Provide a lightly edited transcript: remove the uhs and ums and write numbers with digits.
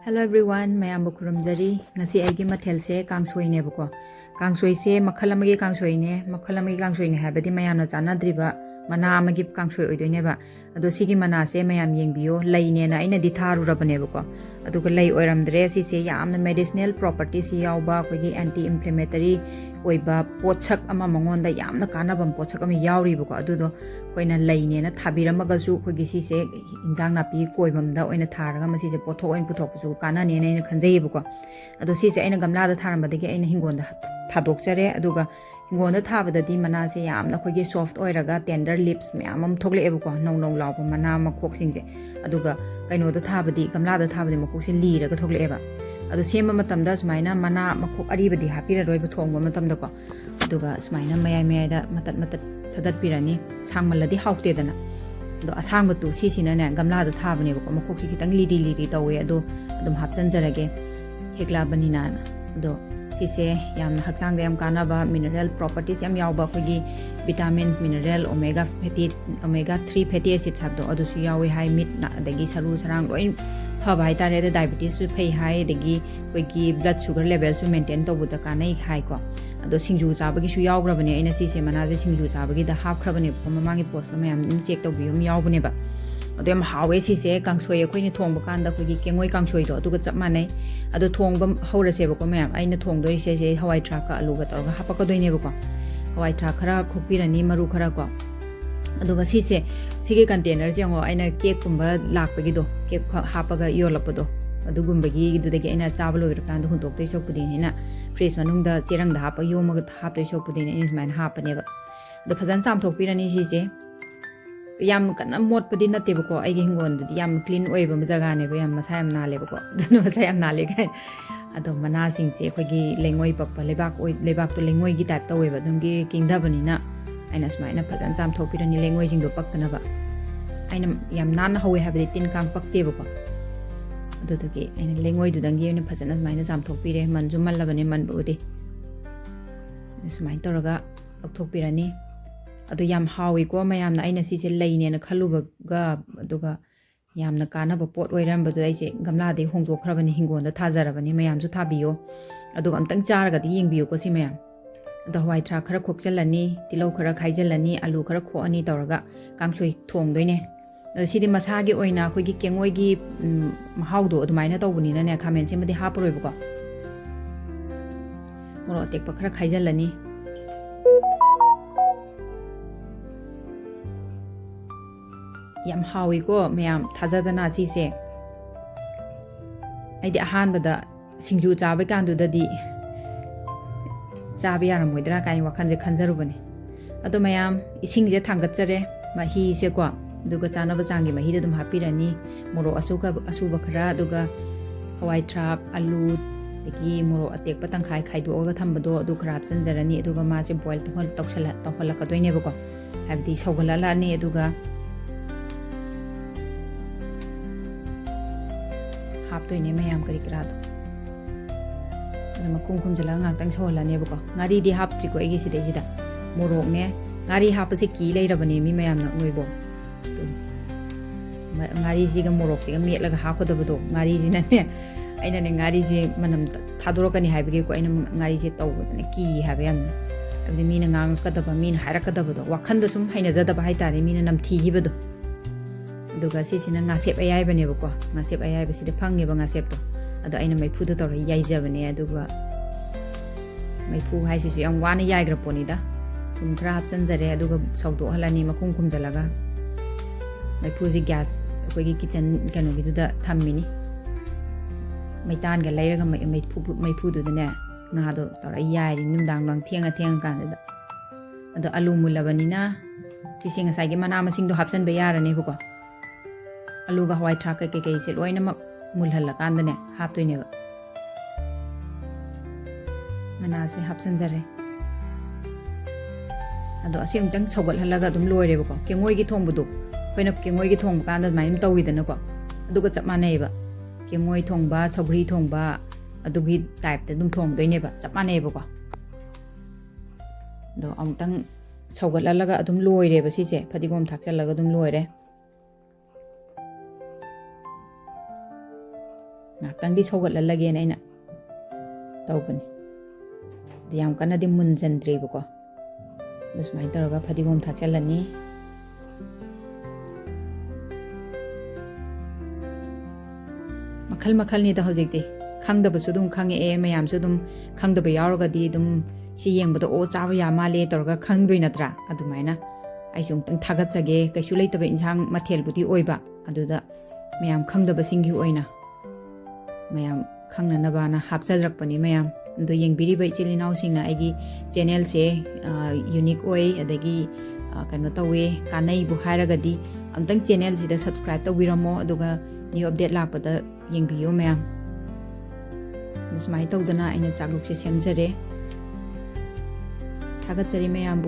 Hello everyone, mayam bukuramjari. Ngasi aigi mathel se kangshoi ne bako. Kangshoi se makhalamagi kangshoi ne habadi mayam na chanadriba mana amagi kangshoi oidoi ne ba. Ado sigi mana se mayam yengbiyo lai ne na aina di tharu rabane bako. Aduga lai oiramdre si se yamna medicinal properties yawba koigi anti inflammatory oiba pochak ama mangonda yamna kanabam pochak ama yawri bako. Adudo koina lai ne na thabiramaga koigi si se injang napi koibamda oina tharaga masi se pothok oin puthok su kana ne na khanjai bako. Ado si se aina gamla da tharambadagi aina hingonda thadokjare aduga hingonda thabadadi mana se yamna koigi soft oiraga tender lips mayamam thogle bako nau nau lawba mana makhok singse aduga kaino da thabadi gamla da thabadi makhok se liraga thogle eba adu sema matamda sumaina mana makhok aribadi hapira roiba thongba matamda ko aduga sumaina mayai da matat thadat pirani sangmaladi haukte dana ado asangba tu si sina ne gamla da thabane bako makhok si kitang liri tawe ado adum hapchan jarage hekla banina ado sise yam hakchang da yam kanaba mineral properties yam yawba khogi vitamins mineral omega 3 fatty acids habdo adu su yawi high meat na dagi saru sarang loi phaba hai tare da diabetes su phei hai dagi khogi blood sugar level su maintain to buda kanai hai ko ado singju chabagi su yawgrabane aina sise mana je singju chabagi da hap khrabane ko mamangi post la mayam check to biyum yawbane ba ado yam hawe sise kangshoi khoini thongba kanda khogi kengoi kangshoi do aduga chap manai ado thongba haurase ba ko mayam aina thongdoi se hawai thrak ka alu ga torga hapaka doine ba ko hawai thrak khara khopirani maru khara ko aduga sise sigi container jengo aina cake kumba lakpagi do cake hapaga yolapado adugumbagi dudagi aina chabalo irkanda huntok toi sokpudi hina fridge manungda cherang da hapa yomaga hap toi sokpudi ne isman hapane ba do phajan chamthokpirani sise yam kana mot padi nate bako ai hingon du yam clean oiba jaga ne ba yam masai am nale bako dun masai am nale kai ado mana sing che khogi lengoi pakpa lebak to lengoi gi type to oiba dum gi kingda banina aina smaina phajan cham thopirani lengoi jing do paktana ba aina yam nan hawe habri tin kang pakte bako ado to gi aina lengoi du dangi ne phajan smaina cham thopire manju mallabane man budi smain toraga thopirani ado yam hawi ko mayam na aina si se laine na khaluba ga aduga yam na kana ba pot oiram ba dai se gamla de hongjo khrabani hingon da thajarabani mayam su thabiyo aduga amtang charaga di yengbiyo ko si mayam ado hwai thra khara khokchalani tilau khara khaijalani alu khara khoani tawraga kangshoi thongdoine sidi masagi oina khoi gi kengoi gi mahaudo adumaina tawbuni na ne khamen se madi haproi ba ko moro tek pa khara khaijalani yam hawi ko mayam thajadana si se aidi ahan bada singju chabai kandu dadi chabi yaram moidra kai wakhan je khanjaru bane ado mayam ising je thangatjare mahi se ko duga chana ba changi mahi dum hapirani moro asuba khara duga hawai thrak alu degi moro atek patang khai do ga thambado du khrap sanjarani duga ma se boil to hol ka doine ba ko habdi sogalala ni duga haptoine mayam kari krado makum khumjala ngakhtang soholane bako ngari di hapti ko egi side jida morok ne ngari hapase ki leirabane mi mayam na ngoibo ngari ji ga morok ji ga metlaga hapkodabado ngari ji na ne aina ne ngari ji manam thadorokani haibege ko aina ngari ji tawbadane ki habe yam abdi mina ngangakadaba mina hairakadabado wakhanda sum haina jadaba haitare mina namthi gibado aduga sisina ngasep ayai bane bako ngasep ayai basida phange ba ngasep to ado aina maipu da tor yai jabane aduga maipu haisisu yam wana yai gra poni da thum khra hapchan jare aduga saudo halani makum kumjalaga maipu ji gas koigi kitchen kanu gi da thammini maitan ga leiraga maipu du ne nga do tor yai ri numdang lang thenga kan da ado alu mulabani na sisinga sai gi mana masing do hapchan be yarane bako alu ga hawai thrak ke se loina mak mulhalla kandane haptoine ba mana se hapsan jare ado asing tang sogal halaga dum loire ba ko kengoi gi thongbudu khoina kengoi gi thong kanda maim tawidana ko aduga chap manei ba kengoi thongba sogri thongba adugi type ta dum thong doine ba chap manei ba ko do amtang sogal halaga adum loire ba si che phadigom thakchalaga dum loire ngakhtang di sogatlallage na aina tawbani di yam kana di munjandri bako dasmai taraga fadigom thakchalani makhal makhal ni da hojikti khangdaba su dum khange e mayam su dum khangdaba yauraga di dum si yengbada o chaba ya male taraga khangdoi natra adumaina ai sung tang thagat jage kaisu leitaba insang mathel budi oiba aduda mayam khangdaba singhi oina mayam khangna ba na hapchajrakpani mayam ndo yengbiri bai chilinaw singna aigi channel se unique oi adagi kano tawe kanai bu hairagadi amtang channel sida subscribe tawiramo aduga new update lakpada yengbiyo mayam dismai tawdana aina chakluk se semjare thagat chari mayam